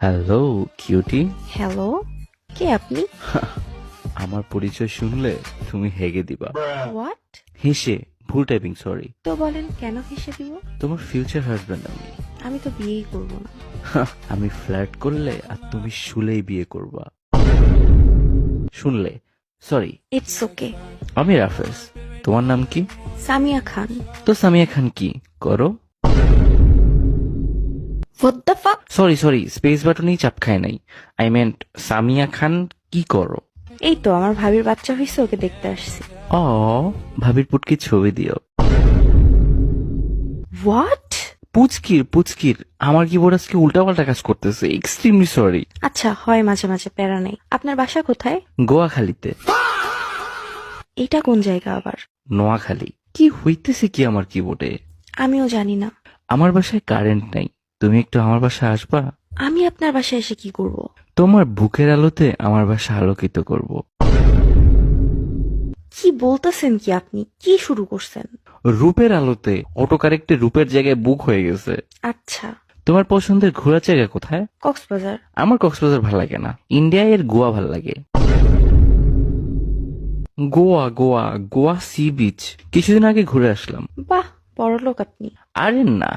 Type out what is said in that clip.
Hello cutie. Hello, কে আপনি? আমার পরিচয় শুনলে তুমি হেগে দিবা। হোয়াট? হেসে, ভুল টাইপিং, সরি। তো বলেন কেন হেসে দিব? তোমার ফিউচার হাজবেন্ড আমি। আমি তো বিয়েই করব না। আমি ফ্ল্যাট করলে আর তুমি শুলেই বিয়ে করবা। শুনলে, সরি। It's okay. আমি রাফেজ। তোমার নাম কি? সামিয়া খান। তো সামিয়া খান কি করো? What the fuck? Sorry sorry, space বাটনেই চাপ খায় নাই। আই মেন্ট সামিয়া খান কি করো? এই তো আমার ভাবির বাচ্চা হয়েছে, ওকে দেখতে আসছি। ও, ভাবির পুটকি ছবি দিও। হোয়াট? পুচকির পুচকির আমার কিবোর্ড আজকে উল্টাপাল্টা কাজ করতেছে, এক্সট্রিমলি সরি। আচ্ছা, হয় মাঝে মাঝে, প্যারা নেই। আপনার বাসা কোথায়? গোয়াখালীতে। এটা কোন জায়গা আবার? নোয়াখালী। কি হইতেছে কি আমার কিবোর্ডে? আমিও জানি না। আমার বাসায় কারেন্ট নাই, তুমি একটু আমার বাসায় আসবা? আমি আপনার বাসায় এসে কি করব? তোমার বুকের আলোতে আমার বাসা আলোকিত করব। কি বলতেছেন কি আপনি? কি শুরু করছেন? রূপের আলোতে অটো কারেক্টে রূপের জায়গায় বুক হয়ে গেছে। আচ্ছা। তোমার পছন্দের ঘোরার জায়গা কোথায়? কক্সবাজার। আমার কক্সবাজার ভালো লাগে না, ইন্ডিয়ায় এর গোয়া ভাল লাগে। গোয়া গোয়া গোয়া সি বিচ, কিছুদিন আগে ঘুরে আসলাম। বাহ, বড়লোক আপনি। আরে না,